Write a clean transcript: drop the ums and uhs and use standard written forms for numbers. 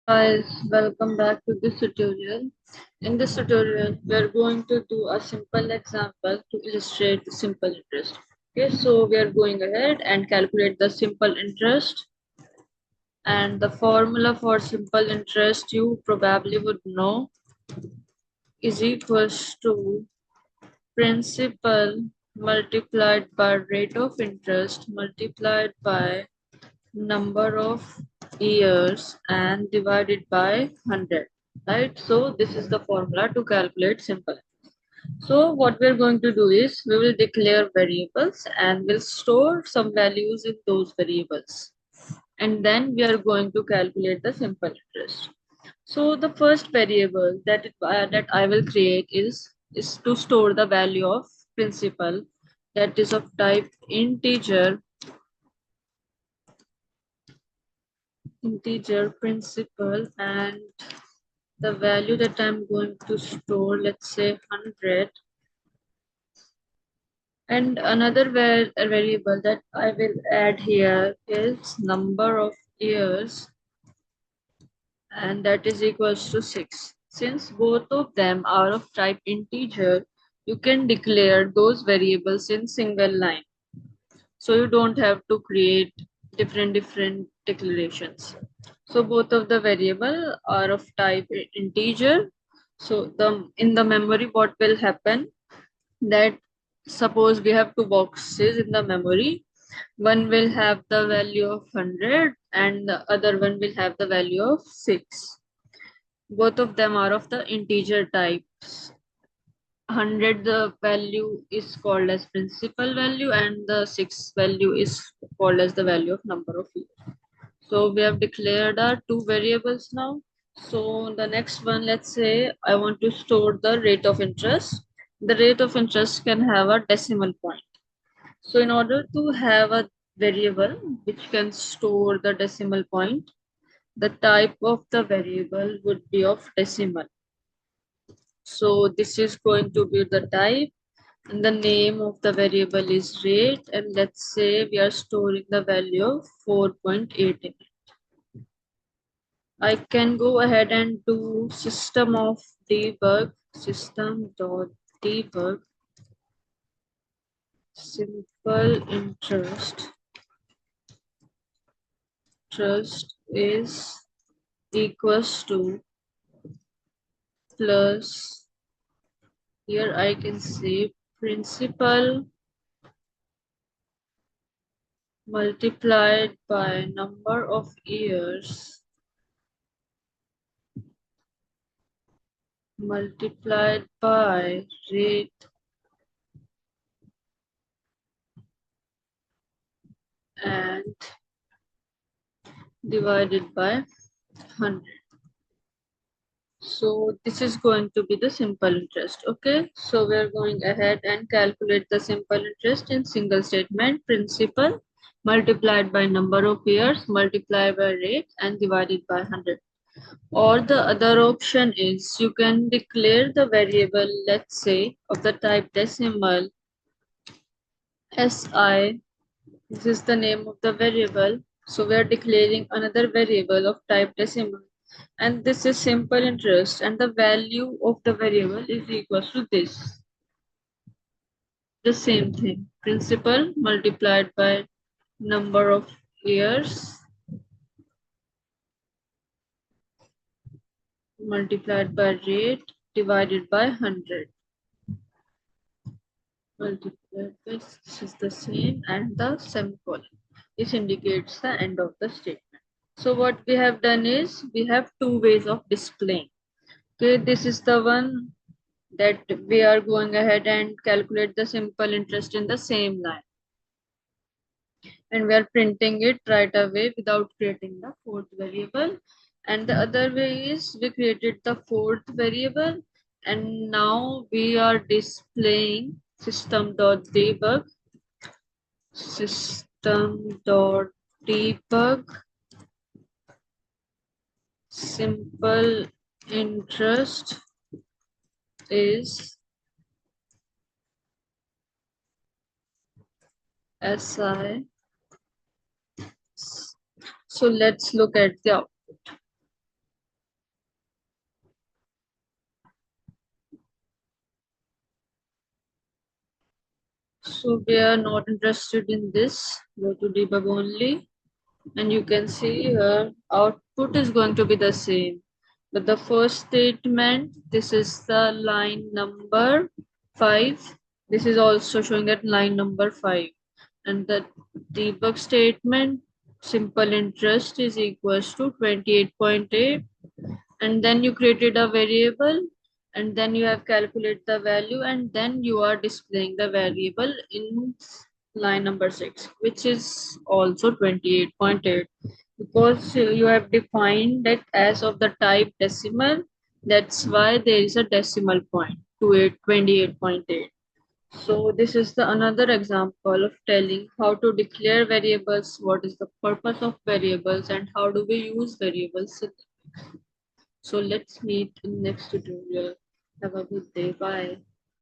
Guys, welcome back to this tutorial. In this tutorial, we are going to do a simple example to illustrate the simple interest. Okay, so we are going ahead and calculate the simple interest. And the formula for simple interest you probably would know is equals to principal multiplied by rate of interest multiplied by number of years and divided by 100, right? So this is the formula to calculate simple. So what we're going to do is we will declare variables and we'll store some values in those variables, and then we are going to calculate the simple interest. So the first variable that I will create is to store the value of principal, that is of type integer principal, and the value that I'm going to store, let's say 100. And another variable that I will add here is number of years, and that is equals to 6. Since both of them are of type integer, you can declare those variables in single line. So you don't have to create different declarations. So both of the variable are of type integer. So in the memory, what will happen, that suppose we have two boxes in the memory. One will have the value of 100 and the other one will have the value of 6. Both of them are of the integer types. 100, the value is called as principal value, and the 6 value is called as the value of number of years. So we have declared our two variables now. So the next one, let's say I want to store the rate of interest. The rate of interest can have a decimal point. So in order to have a variable which can store the decimal point, the type of the variable would be of decimal. So this is going to be the type, and the name of the variable is rate, and let's say we are storing the value of 4.8 in it. I can go ahead and do system.debug simple interest is equals to plus, here I can say principal multiplied by number of years multiplied by rate and divided by 100. So this is going to be the simple interest. Okay, so we're going ahead and calculate the simple interest in single statement. Principal multiplied by number of years multiplied by rate and divided by 100. Or the other option is you can declare the variable, let's say, of the type decimal si. This is the name of the variable. So we are declaring another variable of type decimal. And this is simple interest, and the value of the variable is equal to this. The same thing. Principal multiplied by number of years multiplied by rate divided by 100. Multiplied by, this is the same, and the semicolon. This indicates the end of the statement. So what we have done is we have two ways of displaying. Okay, this is the one that we are going ahead and calculate the simple interest in the same line. And we are printing it right away without creating the fourth variable. And the other way is we created the fourth variable, and now we are displaying system.debug simple interest is si. So let's look at the output. So we are not interested in this. Go to debug only, and you can see here output is going to be the same. But the first statement, this is the line number 5. This is also showing that line number 5. And the debug statement, simple interest is equals to 28.8, and then you created a variable, and then you have calculated the value, and then you are displaying the variable in line number 6, which is also 28.8, because you have defined that as of the type decimal. That's why there is a decimal point to 28.8. So this is the another example of telling how to declare variables, what is the purpose of variables, and how do we use variables. So let's meet in next tutorial. Have a good day. Bye.